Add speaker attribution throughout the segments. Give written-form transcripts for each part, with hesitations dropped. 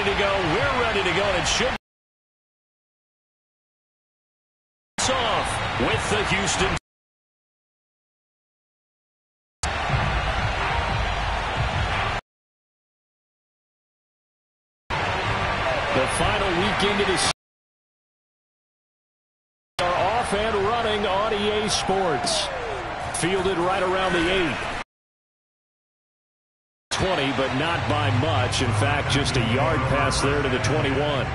Speaker 1: ready to go. We're ready to go. And it should be off with the Houston. The final weekend of the season are off and running on EA Sports. Fielded right around the 8. 20, but not by much. In fact, just a yard pass there to the 21.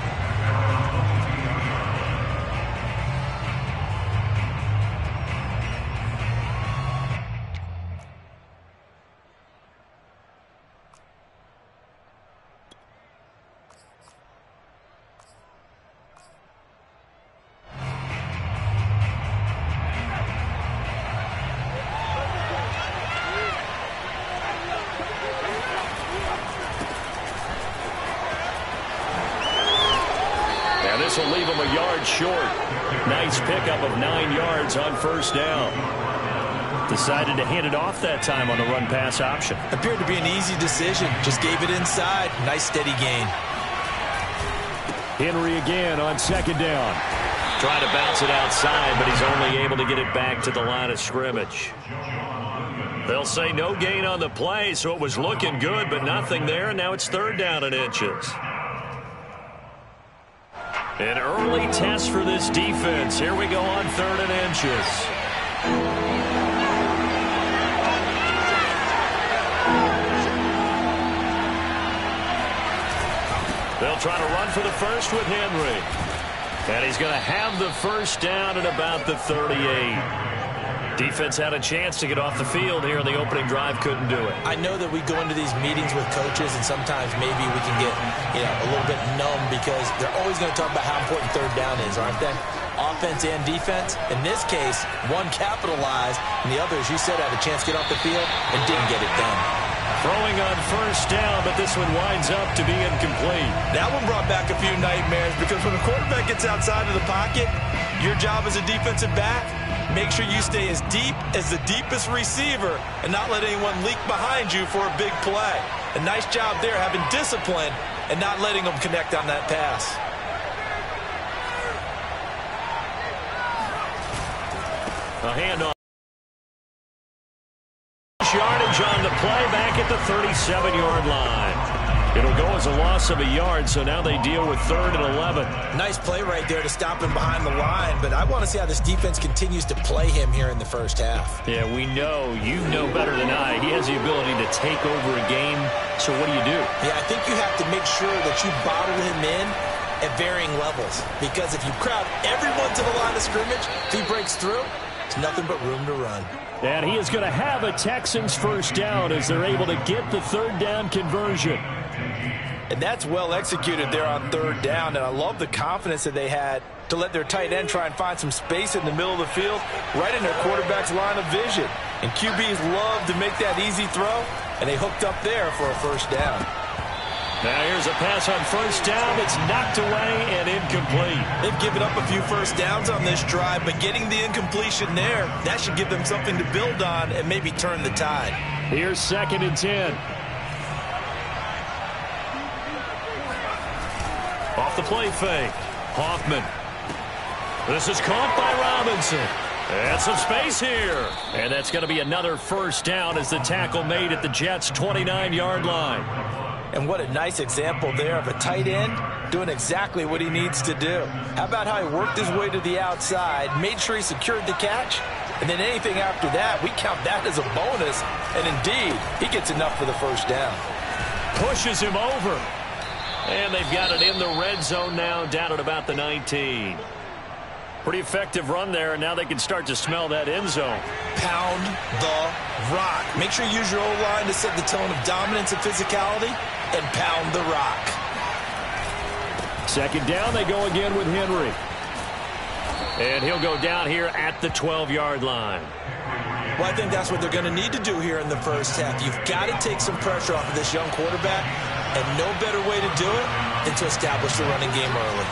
Speaker 1: This will leave him a yard short. Nice pickup of 9 yards on first down. Decided to hand it off that time on the run-pass option.
Speaker 2: Appeared to be an easy decision. Just gave it inside. Nice steady gain.
Speaker 1: Henry again on second down. Trying to bounce it outside, but he's only able to get it back to the line of scrimmage. They'll say no gain on the play, so it was looking good, but nothing there. And now it's third down and inches. An early test for this defense. Here we go on third and inches. They'll try to run for the first with Henry. And he's going to have the first down at about the 38. Defense had a chance to get off the field here in the opening drive, couldn't do it.
Speaker 2: I know that we go into these meetings with coaches, and sometimes maybe we can get a little bit numb because they're always going to talk about how important third down is, aren't they? Offense and defense. In this case, one capitalized, and the other, as you said, had a chance to get off the field and didn't get it done.
Speaker 1: Throwing on first down, but this one winds up to be incomplete.
Speaker 2: That one brought back a few nightmares because when the quarterback gets outside of the pocket, your job as a defensive back, make sure you stay as deep as the deepest receiver and not let anyone leak behind you for a big play. A nice job there having discipline and not letting them connect on that pass.
Speaker 1: A handoff. Yardage on the play back at the 37-yard line. It'll go as a loss of a yard, so now they deal with third and 11.
Speaker 2: Nice play right there to stop him behind the line, but I want to see how this defense continues to play him here in the first half.
Speaker 1: Yeah, we know, you know better than I, he has the ability to take over a game, so what do you do?
Speaker 2: Yeah, I think you have to make sure that you bottle him in at varying levels, because if you crowd everyone to the line of scrimmage, if he breaks through, it's nothing but room to run.
Speaker 1: And he is going to have a Texans first down as they're able to get the third down conversion.
Speaker 2: And that's well executed there on third down, and I love the confidence that they had to let their tight end try and find some space in the middle of the field, right in their quarterback's line of vision. And QBs love to make that easy throw, and they hooked up there for a first down.
Speaker 1: Now here's a pass on first down. It's knocked away and incomplete.
Speaker 2: They've given up a few first downs on this drive, but getting the incompletion there, that should give them something to build on and maybe turn the tide.
Speaker 1: Here's second and 10. Off the play fake. Hoffman. This is caught by Robinson. And some space here. And that's going to be another first down as the tackle made at the Jets' 29-yard line.
Speaker 2: And what a nice example there of a tight end doing exactly what he needs to do. How about how he worked his way to the outside, made sure he secured the catch, and then anything after that, we count that as a bonus. And indeed, he gets enough for the first down.
Speaker 1: Pushes him over. And they've got it in the red zone now, down at about the 19. Pretty effective run there, and now they can start to smell that end zone.
Speaker 2: Pound the rock. Make sure you use your O-line to set the tone of dominance and physicality, and pound the rock.
Speaker 1: Second down, they go again with Henry. And he'll go down here at the 12-yard line.
Speaker 2: Well, I think that's what they're going to need to do here in the first half. You've got to take some pressure off of this young quarterback, and no better way to do it than to establish the running game early.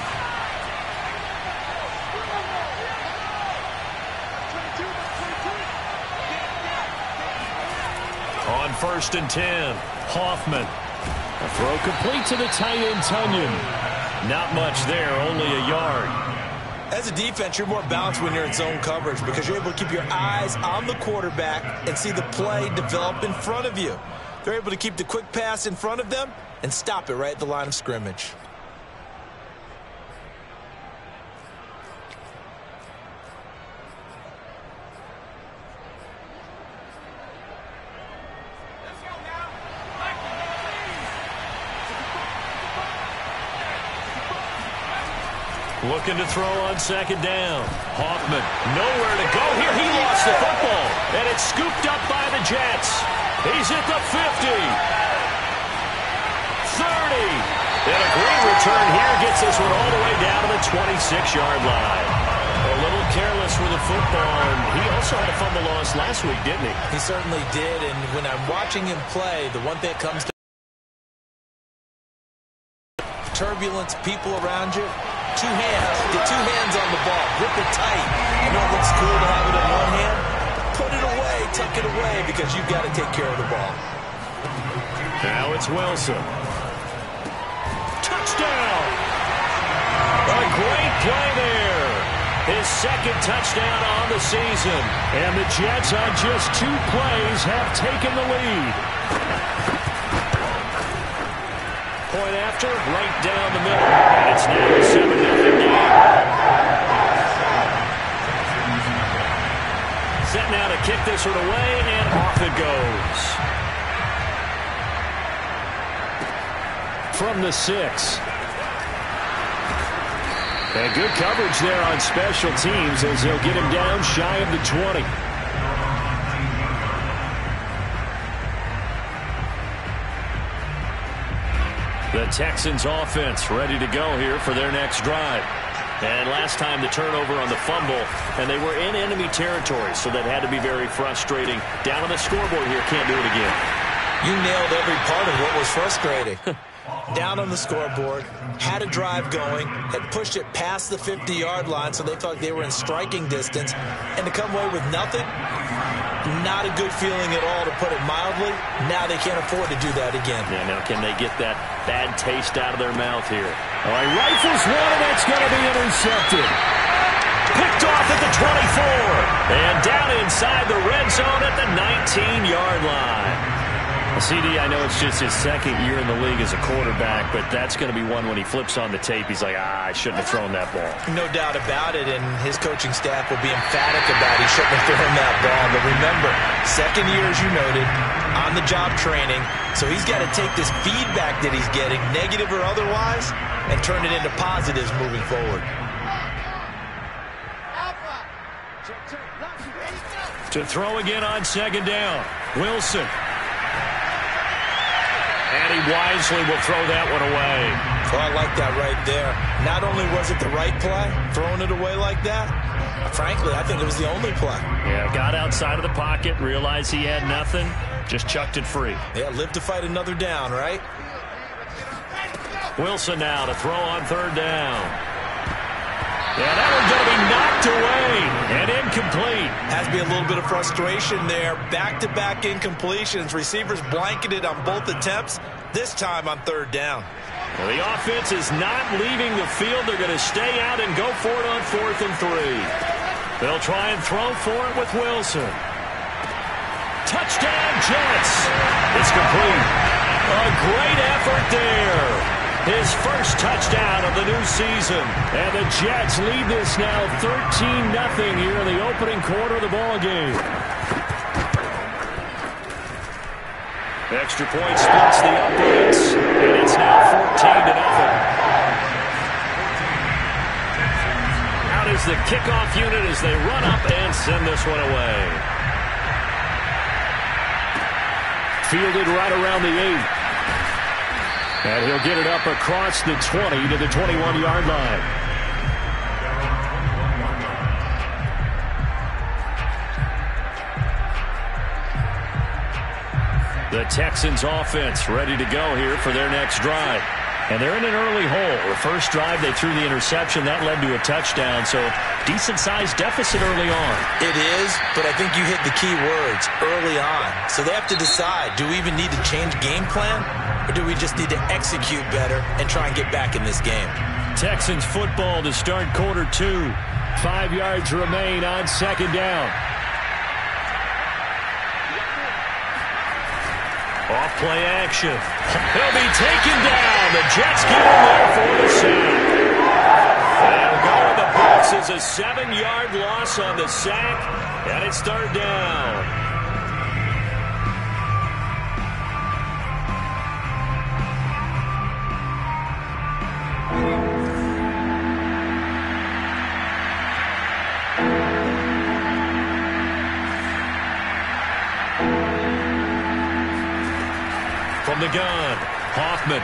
Speaker 2: On
Speaker 1: first and 10, Hoffman. A throw complete to the tight end, Tonyan. Not much there, only a yard.
Speaker 2: As a defense, you're more balanced when you're in zone coverage because you're able to keep your eyes on the quarterback and see the play develop in front of you. They're able to keep the quick pass in front of them and stop it right at the line of scrimmage.
Speaker 1: Looking to throw on second down. Hoffman, nowhere to go here. He lost the football, and it's scooped up by the Jets. He's at the 50. 30. And a great return here gets this one all the way down to the 26-yard line. A little careless with the football, and he also had a fumble loss last week, didn't he?
Speaker 2: He certainly did, and when I'm watching him play, the one thing that comes to turbulence, people around you, two hands. Get two hands on the ball. Grip it tight. I know it looks cool to have it in one hand. Put it away. Tuck it away because you've got to take care of the ball.
Speaker 1: Now it's Wilson. Touchdown! A great play there. His second touchdown on the season. And the Jets on just 2 plays have taken the lead. Point after, right down the middle. And it's now a 7-0 game. Set now to kick this one away, and off it goes. From the 6. And good coverage there on special teams as they'll get him down shy of the 20. The Texans offense ready to go here for their next drive. And last time the turnover on the fumble, and they were in enemy territory, so that had to be very frustrating. Down on the scoreboard here, can't do it again.
Speaker 2: You nailed every part of what was frustrating. Down on the scoreboard, had a drive going, had pushed it past the 50-yard line, so they thought they were in striking distance, and to come away with nothing, not a good feeling at all, to put it mildly. Now they can't afford to do that again.
Speaker 1: Yeah, now can they get that bad taste out of their mouth here? All right, rifles one, and that's going to be intercepted. Picked off at the 24, and down inside the red zone at the 19-yard line. CD, I know it's just his second year in the league as a quarterback, but that's going to be one when he flips on the tape. He's like, I shouldn't have thrown that ball.
Speaker 2: No doubt about it, and his coaching staff will be emphatic about he shouldn't have thrown that ball. But remember, second year, as you noted, on-the-job training, so he's got to take this feedback that he's getting, negative or otherwise, and turn it into positives moving forward.
Speaker 1: To throw again on second down, Wilson. And he wisely will throw that one away.
Speaker 2: Oh, I like that right there. Not only was it the right play, throwing it away like that, frankly, I think it was the only play.
Speaker 1: Yeah, got outside of the pocket, realized he had nothing, just chucked it free.
Speaker 2: Yeah, live to fight another down, right?
Speaker 1: Wilson now to throw on third down. Yeah, that one's going to be knocked away and incomplete.
Speaker 2: Has to be a little bit of frustration there. Back-to-back incompletions. Receivers blanketed on both attempts, this time on third down.
Speaker 1: Well, the offense is not leaving the field. They're going to stay out and go for it on 4th and 3. They'll try and throw for it with Wilson. Touchdown, Jets. It's complete. A great effort there. His first touchdown of the new season. And the Jets lead this now 13-0 here in the opening quarter of the ball game. Extra point splits the uprights. And it's now 14-0. Out is the kickoff unit as they run up and send this one away. Fielded right around the 8. And he'll get it up across the 20 to the 21-yard line. The Texans offense ready to go here for their next drive. And they're in an early hole. The first drive, they threw the interception. That led to a touchdown. So decent-sized deficit early on.
Speaker 2: It is, but I think you hit the key words, early on. So they have to decide, do we even need to change game plan? Or do we just need to execute better and try and get back in this game?
Speaker 1: Texans football to start quarter 2. 5 yards remain on second down. Off play action. He'll be taken down. The Jets get him there for the sack. They'll go in the books as a 7-yard loss on the sack, and it's third down. From the gun, Hoffman.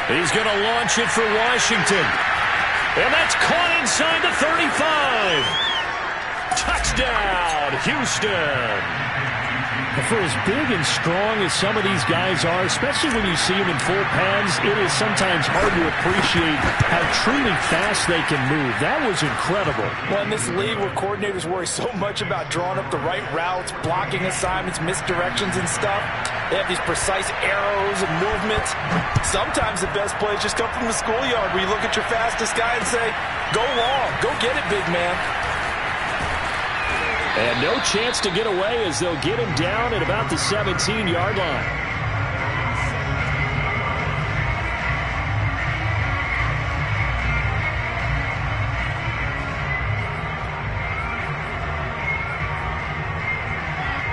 Speaker 1: He's going to launch it for Washington. And that's caught inside the 35. Touchdown, Houston. For as big and strong as some of these guys are, especially when you see them in full pads, it is sometimes hard to appreciate how truly fast they can move. That was incredible.
Speaker 3: Well, in this league where coordinators worry so much about drawing up the right routes, blocking assignments, misdirections and stuff, they have these precise arrows and movements. Sometimes the best plays just come from the schoolyard where you look at your fastest guy and say, go long, go get it, big man.
Speaker 1: And no chance to get away as they'll get him down at about the 17-yard line.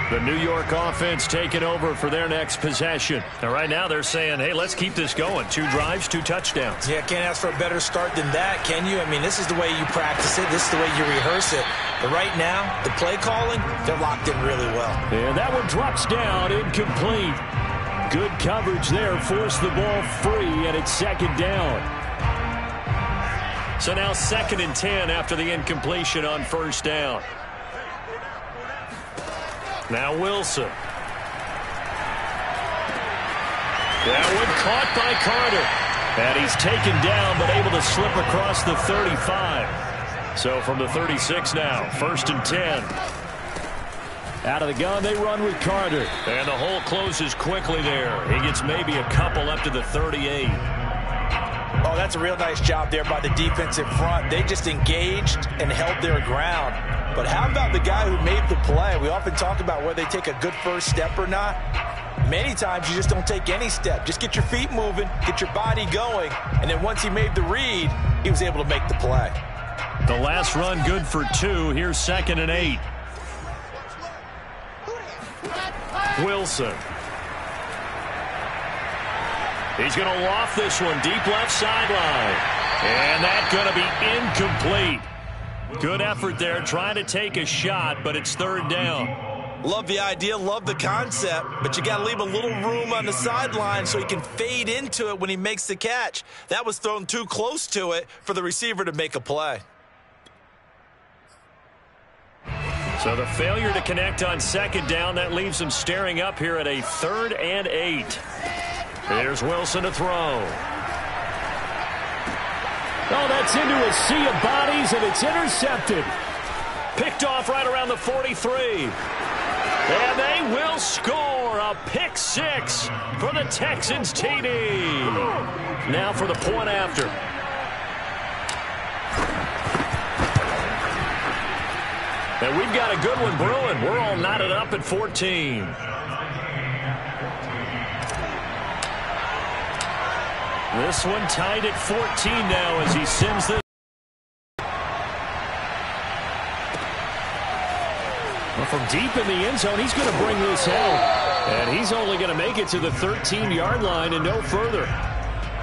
Speaker 1: The New York offense taking over for their next possession. And right now they're saying, hey, let's keep this going. 2 drives, 2 touchdowns.
Speaker 2: Yeah, can't ask for a better start than that, can you? I mean, this is the way you practice it. This is the way you rehearse it. But right now, the play calling, they're locked in really well.
Speaker 1: And that one drops down, incomplete. Good coverage there, forced the ball free, and it's second down. So now 2nd and 10 after the incompletion on first down. Now Wilson. That one caught by Carter. And he's taken down but able to slip across the 35. So from the 36 now, 1st and 10. Out of the gun, they run with Carter. And the hole closes quickly there. He gets maybe a couple up to the 38.
Speaker 3: Oh, that's a real nice job there by the defensive front. They just engaged and held their ground. But how about the guy who made the play? We often talk about whether they take a good first step or not. Many times you just don't take any step. Just get your feet moving, get your body going, and then once he made the read, he was able to make the play.
Speaker 1: The last run good for 2. Here's 2nd and 8. Wilson. He's going to loft this one deep left sideline. And that's going to be incomplete. Good effort there, trying to take a shot, but it's 3rd down.
Speaker 2: Love the idea, love the concept, but you got to leave a little room on the sideline so he can fade into it when he makes the catch. That was thrown too close to it for the receiver to make a play.
Speaker 1: So the failure to connect on 2nd down, that leaves him staring up here at a 3rd and 8. Here's Wilson to throw. Oh, that's into a sea of bodies, and it's intercepted. Picked off right around the 43. And they will score a pick 6 for the Texans TD. Now for the point after. And we've got a good one brewing. We're all knotted up at 14. This one tied at 14 now as he sends this. Well, from deep in the end zone, he's going to bring this out. And he's only going to make it to the 13-yard line and no further.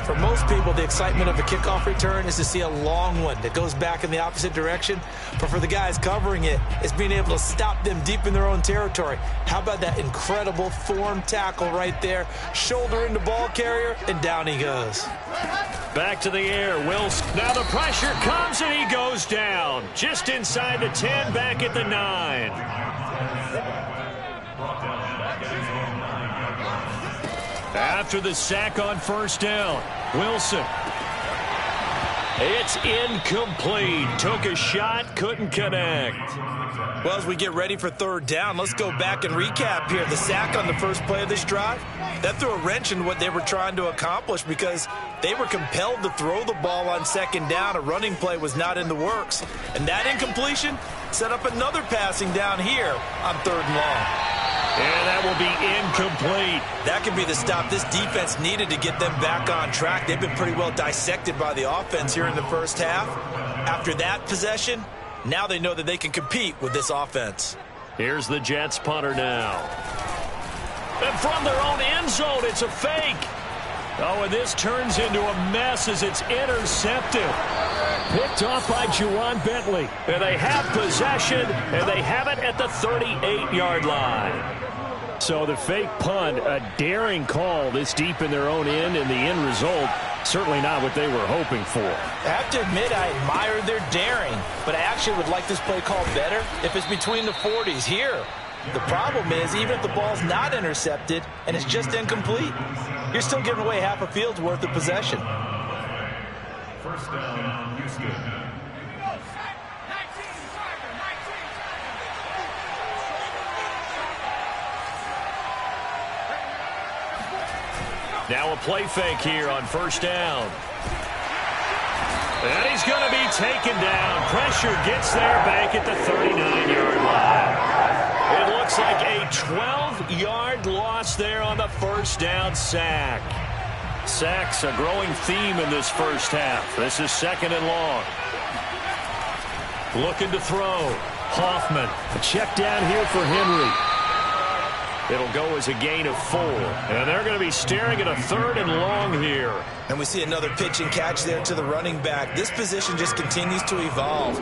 Speaker 2: For most people, the excitement of a kickoff return is to see a long one that goes back in the opposite direction. But for the guys covering it, it's being able to stop them deep in their own territory. How about that incredible form tackle right there? Shoulder into ball carrier, and down he goes.
Speaker 1: Back to the air, Wilson. Now the pressure comes, and he goes down. Just inside the 10, back at the 9. After the sack on first down, Wilson. It's incomplete. Took a shot, couldn't connect.
Speaker 2: Well, as we get ready for third down, let's go back and recap here. The sack on the first play of this drive, that threw a wrench in what they were trying to accomplish because they were compelled to throw the ball on second down. A running play was not in the works. And that incompletion set up another passing down here on third and long.
Speaker 1: And that will be incomplete.
Speaker 2: That could be the stop this defense needed to get them back on track. They've been pretty well dissected by the offense here in the first half. After that possession, now they know that they can compete with this offense.
Speaker 1: Here's the Jets punter now. And from their own end zone, it's a fake. Oh, and this turns into a mess as it's intercepted. Picked off by Juwan Bentley. And they have possession, and they have it at the 38-yard line. So the fake punt, a daring call this deep in their own end, and the end result, certainly not what they were hoping for.
Speaker 3: I have to admit, I admire their daring, but I actually would like this play called better if it's between the 40s here. The problem is, even if the ball's not intercepted and it's just incomplete, you're still giving away half a field's worth of possession.
Speaker 4: First down, Houston.
Speaker 1: Now a play fake here on first down. And he's going to be taken down. Pressure gets there back at the 39-yard line. It looks like a 12-yard loss there on the first down sack. Sacks a growing theme in this first half. This is second and long. Looking to throw. Hoffman. A check down here for Henry. It'll go as a gain of 4. And they're going to be staring at a third and long here.
Speaker 2: And we see another pitch and catch there to the running back. This position just continues to evolve.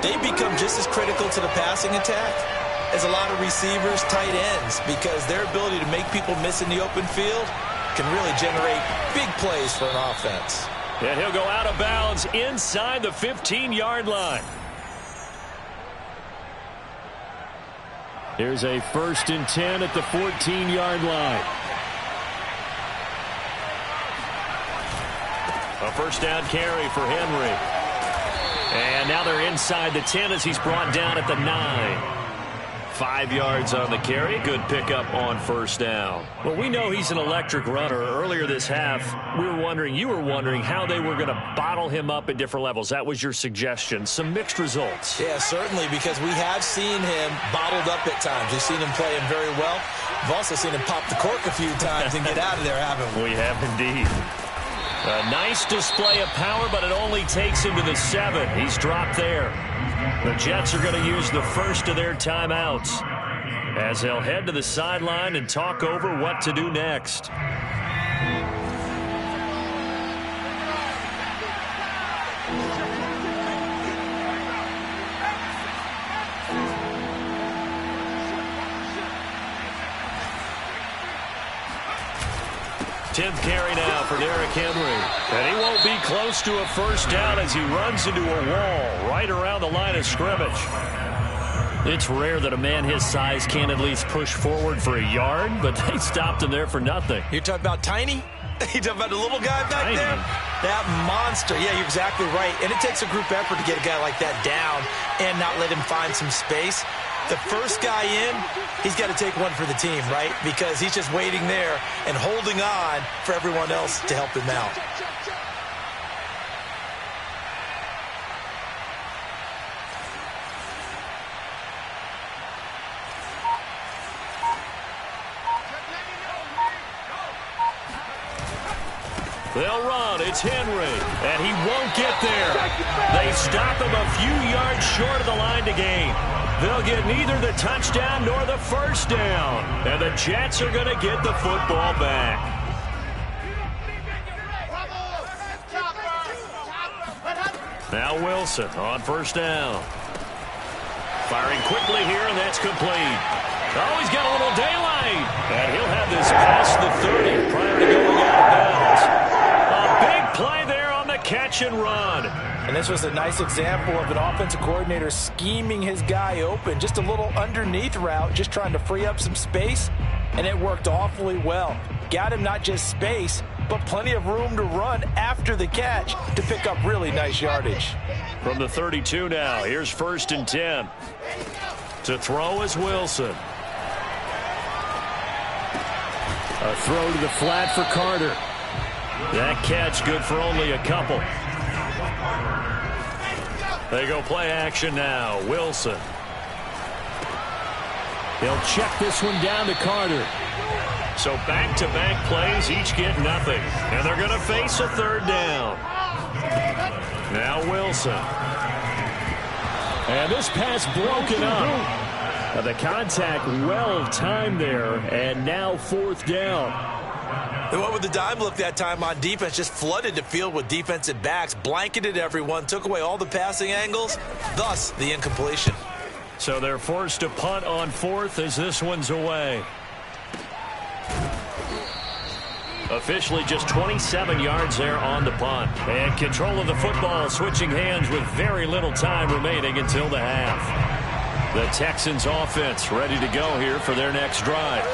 Speaker 2: They become just as critical to the passing attack as a lot of receivers, tight ends, because their ability to make people miss in the open field can really generate big plays for an offense.
Speaker 1: And he'll go out of bounds inside the 15-yard line. Here's a 1st and 10 at the 14-yard line. A first down carry for Henry. And now they're inside the 10 as he's brought down at the 9. 5 yards on the carry. Good pickup on first down. Well, we know he's an electric runner. Earlier this half, you were wondering how they were going to bottle him up at different levels. That was your suggestion. Some mixed results.
Speaker 2: Yeah, certainly, because we have seen him bottled up at times. We've seen him playing very well. We've also seen him pop the cork a few times and get out of there, haven't we?
Speaker 1: We have indeed. A nice display of power, but it only takes him to the 7. He's dropped there. The Jets are going to use the first of their timeouts as they'll head to the sideline and talk over what to do next. Tenth carry now for Derrick Henry. And he won't be close to a first down as he runs into a wall right around the line of scrimmage. It's rare that a man his size can't at least push forward for a yard, but they stopped him there for nothing.
Speaker 2: You're talking about Tiny? You're talking about the little guy back there? That monster. Yeah, you're exactly right. And it takes a group effort to get a guy like that down and not let him find some space. The first guy in, he's got to take one for the team, right? Because he's just waiting there and holding on for everyone else to help him out.
Speaker 1: They'll run. It's Henry. And he won't get there. They stop him a few yards short of the line to gain. They'll get neither the touchdown nor the first down. And the Jets are going to get the football back. Now Wilson on first down. Firing quickly here, and that's complete. Oh, he's got a little daylight. And he'll have this past the 30 prior to going out of bounds. A big play there on the catch and run.
Speaker 3: And this was a nice example of an offensive coordinator scheming his guy open. Just a little underneath route, just trying to free up some space, and it worked awfully well. got him not just space, but plenty of room to run after the catch to pick up really nice yardage.
Speaker 1: From the 32 now, here's 1st and 10. To throw is Wilson. A throw to the flat for Carter. That catch good for only a couple. They go play action now. Wilson. They'll check this one down to Carter. So back-to-back plays, each get nothing. And they're going to face a 3rd down. Now Wilson. And this pass broken up. The contact well timed there, and now 4th down.
Speaker 3: They went with the dime look that time on defense, just flooded the field with defensive backs, blanketed everyone, took away all the passing angles, thus the incompletion.
Speaker 1: So they're forced to punt on 4th as this one's away. Officially just 27 yards there on the punt. And control of the football, switching hands with very little time remaining until the half. The Texans offense ready to go here for their next drive.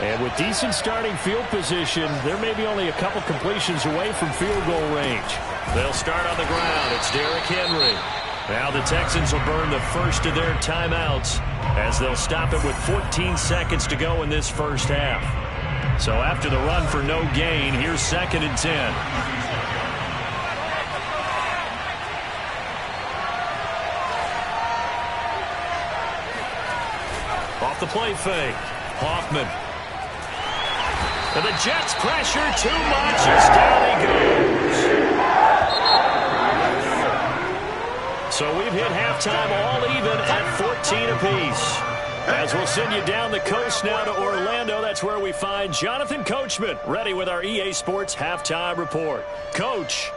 Speaker 1: And with decent starting field position, there may be only a couple completions away from field goal range. They'll start on the ground. It's Derrick Henry. Now the Texans will burn the first of their timeouts as they'll stop it with 14 seconds to go in this first half. So after the run for no gain, here's 2nd and 10. Off the play fake. Hoffman. And the Jets pressure too much as down he goes. So we've hit halftime all even at 14 apiece. As we'll send you down the coast now to Orlando, that's where we find Jonathan Coachman ready with our EA Sports Halftime Report. Coach.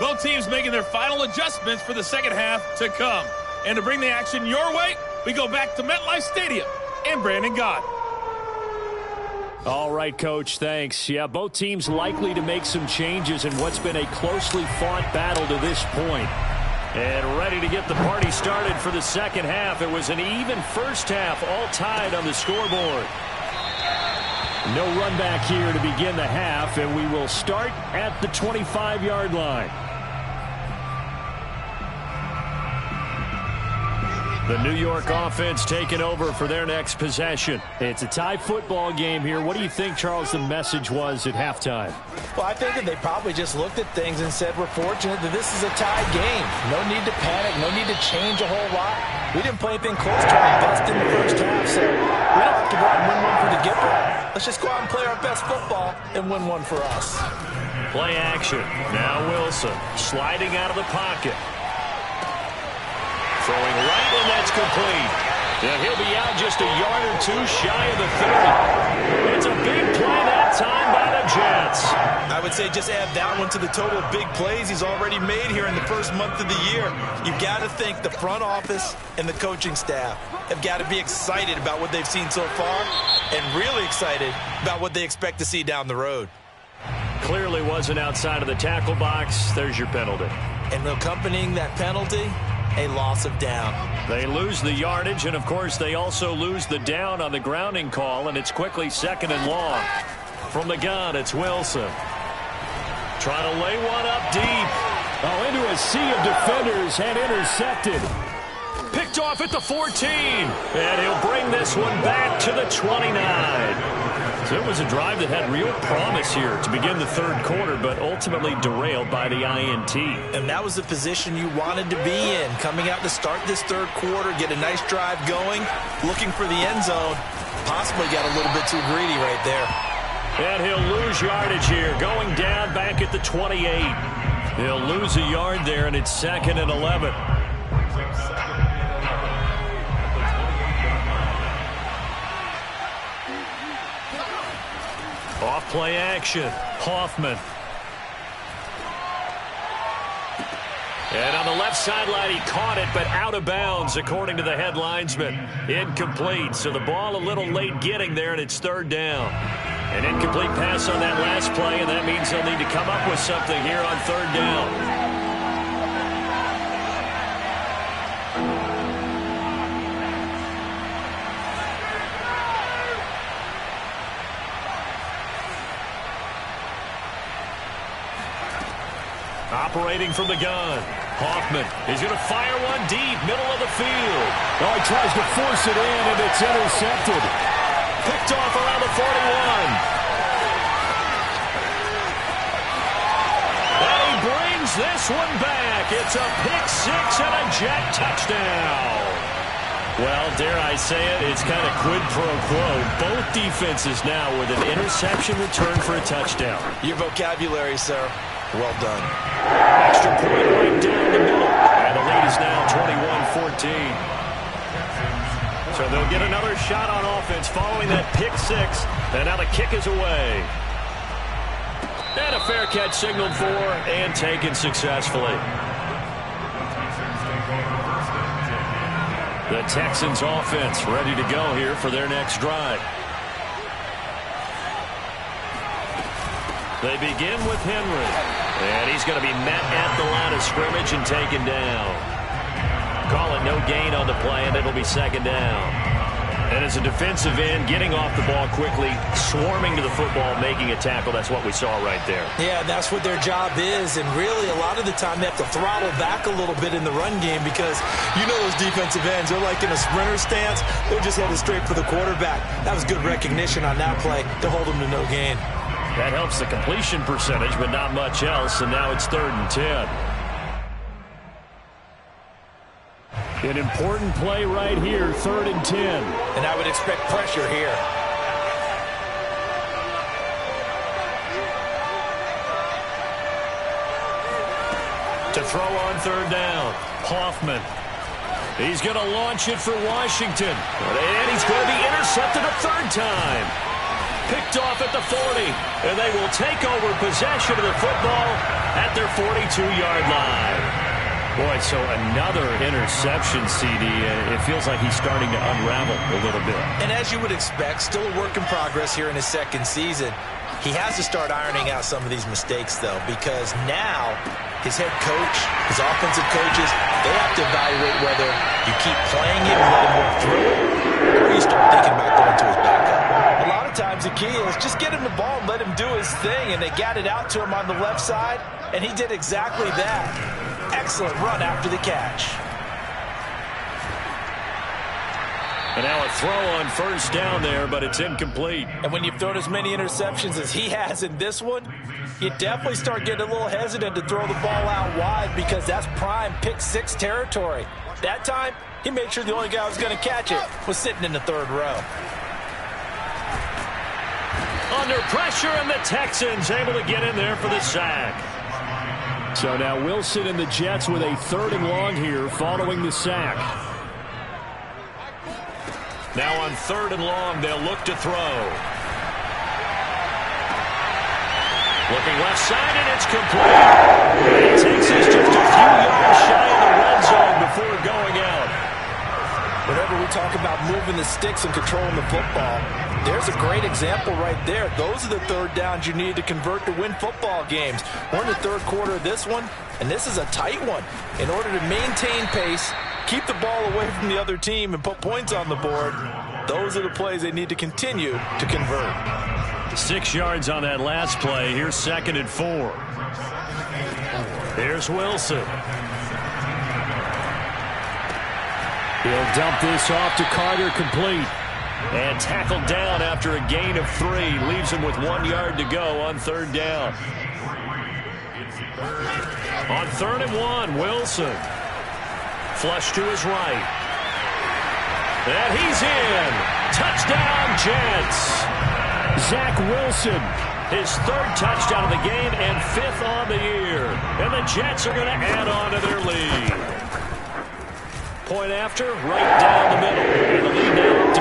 Speaker 5: Both teams making their final adjustments for the second half to come. And to bring the action your way, we go back to MetLife Stadium and Brandon Gott.
Speaker 1: All right, Coach, thanks. Yeah, both teams likely to make some changes in what's been a closely fought battle to this point. And ready to get the party started for the second half. It was an even first half, all tied on the scoreboard. No run back here to begin the half, and we will start at the 25-yard line. The New York offense taking over for their next possession. It's a tie football game here. What do you think, Charles, the message was at halftime?
Speaker 3: Well, I think that they probably just looked at things and said, we're fortunate that this is a tie game. No need to panic. No need to change a whole lot. We didn't play anything close to our best in the first half, so we don't have to go out and win one for the Gipper. Let's just go out and play our best football and win one for us.
Speaker 1: Play action. Now Wilson sliding out of the pocket. Throwing right, and that's complete. And he'll be out just a yard or two shy of the 30. It's a big play that time by the Jets.
Speaker 3: I would say just add that one to the total of big plays he's already made here in the first month of the year. You've got to think the front office and the coaching staff have got to be excited about what they've seen so far and really excited about what they expect to see down the road.
Speaker 1: Clearly wasn't outside of the tackle box. There's your penalty.
Speaker 3: And accompanying that penalty, a loss of down.
Speaker 1: They lose the yardage, and of course they also lose the down on the grounding call, and it's quickly 2nd and long. From the gun, it's Wilson. Trying to lay one up deep. Oh, into a sea of defenders and intercepted. Picked off at the 14. And he'll bring this one back to the 29. So it was a drive that had real promise here to begin the third quarter, but ultimately derailed by the INT.
Speaker 3: And that was the position you wanted to be in, coming out to start this third quarter, get a nice drive going, looking for the end zone. Possibly got a little bit too greedy right there.
Speaker 1: And he'll lose yardage here, going down back at the 28. He'll lose a yard there, and it's 2nd and 11. Off play action, Hoffman. And on the left sideline, he caught it, but out of bounds, according to the head linesman. Incomplete, so the ball a little late getting there, and it's 3rd down. An incomplete pass on that last play, and that means they'll need to come up with something here on 3rd down. Operating from the gun. Hoffman is going to fire one deep, middle of the field.
Speaker 6: Oh, he tries to force it in, and it's intercepted.
Speaker 1: Picked off around the 41. And he brings this one back. It's a pick six and a Jet touchdown. Well, dare I say it, it's kind of quid pro quo. Both defenses now with an interception return for a touchdown.
Speaker 3: Your vocabulary, sir. Well done.
Speaker 1: Extra point right down the middle. And the lead is now 21-14. So they'll get another shot on offense following that pick six. And now the kick is away. And a fair catch signaled for and taken successfully. The Texans offense ready to go here for their next drive. They begin with Henry. And he's going to be met at the line of scrimmage and taken down. Call it no gain on the play, and it'll be second down. And as a defensive end, getting off the ball quickly, swarming to the football, making a tackle, that's what we saw right there.
Speaker 3: Yeah, that's what their job is, and really a lot of the time they have to throttle back a little bit in the run game because you know those defensive ends, they're like in a sprinter stance. They're just headed straight for the quarterback. That was good recognition on that play to hold them to no gain.
Speaker 1: That helps the completion percentage, but not much else, and now it's 3rd and 10.
Speaker 6: An important play right here, 3rd and 10.
Speaker 3: And I would expect pressure here.
Speaker 1: To throw on 3rd down, Hoffman. He's going to launch it for Washington. And he's going to be intercepted a 3rd time. Picked off at the 40. And they will take over possession of the football at their 42-yard line. Boy, so another interception, CD. It feels like he's starting to unravel a little bit.
Speaker 3: And as you would expect, still a work in progress here in his 2nd season. He has to start ironing out some of these mistakes, though, because now his head coach, his offensive coaches, they have to evaluate whether you keep playing it and let him work through it, or you start thinking about going to his backup. A lot of times the key is just get him the ball and let him do his thing, and they got it out to him on the left side, and he did exactly that. Excellent run after the catch.
Speaker 1: And now a throw on 1st down there, but it's incomplete.
Speaker 3: And when you've thrown as many interceptions as he has in this one, you definitely start getting a little hesitant to throw the ball out wide because that's prime pick 6 territory. That time, he made sure the only guy who was going to catch it was sitting in the 3rd row.
Speaker 1: Under pressure, and the Texans able to get in there for the sack.
Speaker 6: So now Wilson and the Jets with a 3rd and long here following the sack.
Speaker 1: Now on 3rd and long, they'll look to throw. Looking left side, and it's complete. And it takes us just a few yards shy of the red zone before going out.
Speaker 3: Whenever we talk about moving the sticks and controlling the football, there's a great example right there. Those are the 3rd downs you need to convert to win football games. We're in the 3rd quarter of this one, and this is a tight one. In order to maintain pace, keep the ball away from the other team, and put points on the board, those are the plays they need to continue to convert.
Speaker 1: 6 yards on that last play. Here's 2nd and 4. Here's Wilson.
Speaker 6: He'll dump this off to Carter, complete.
Speaker 1: And tackled down after a gain of 3. Leaves him with 1 yard to go on 3rd down. On 3rd and 1, Wilson. Flush to his right. And he's in. Touchdown, Jets.
Speaker 6: Zach Wilson.
Speaker 1: His 3rd touchdown of the game and 5th on the year. And the Jets are going to add on to their lead. Point after, right down the middle. And the lead now up to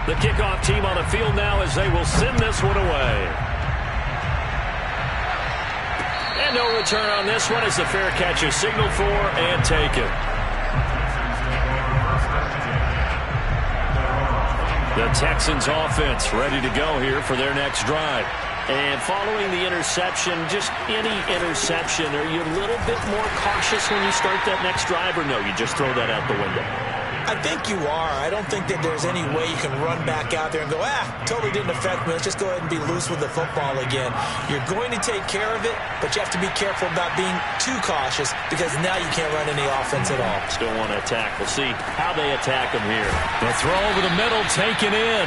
Speaker 1: 14. The kickoff team on the field now as they will send this one away. And no return on this one as the fair catch is signaled for and taken. The Texans offense ready to go here for their next drive. And following the interception, just any interception, are you a little bit more cautious when you start that next drive, or no, you just throw that out the window?
Speaker 3: I think you are. I don't think that there's any way you can run back out there and go, totally didn't affect me. Let's just go ahead and be loose with the football again. You're going to take care of it, but you have to be careful about being too cautious because now you can't run any offense at all.
Speaker 1: Still want to attack. We'll see how they attack him here. The throw over the middle taken in.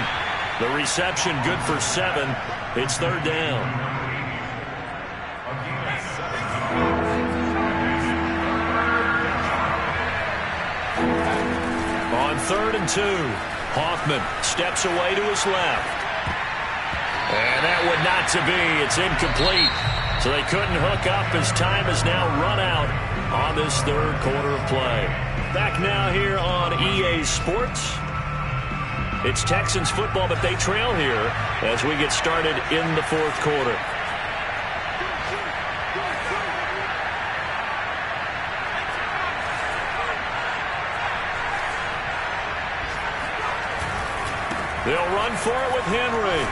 Speaker 1: The reception good for 7. It's 3rd down. On 3rd and 2, Hoffman steps away to his left. And that would not to be. It's incomplete. So they couldn't hook up as time has now run out on this 3rd quarter of play. Back now here on EA Sports. It's Texans football, but they trail here as we get started in the 4th quarter. They'll run for it with Henry.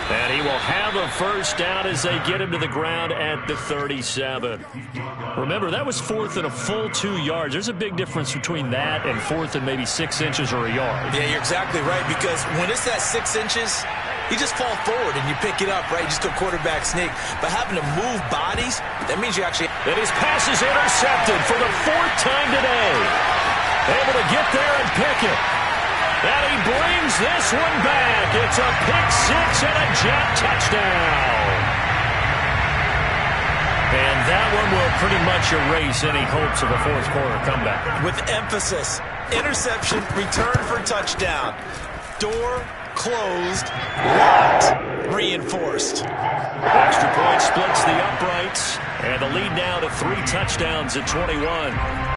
Speaker 1: And he will have a first down as they get him to the ground at the 37. Remember, that was 4th and a full 2 yards. There's a big difference between that and 4th and maybe 6 inches or a yard.
Speaker 3: Yeah, you're exactly right, because when it's that 6 inches, you just fall forward and you pick it up, right? You just go quarterback sneak. But having to move bodies, that means you actually...
Speaker 1: And his pass is intercepted for the 4th time today. Able to get there and pick it. And he brings this one back. It's a pick 6 and a Jet touchdown. And that one will pretty much erase any hopes of a 4th quarter comeback.
Speaker 3: With emphasis, interception, return for touchdown. Door closed, locked, reinforced.
Speaker 1: Extra point splits the uprights. And the lead now to 3 touchdowns at 21.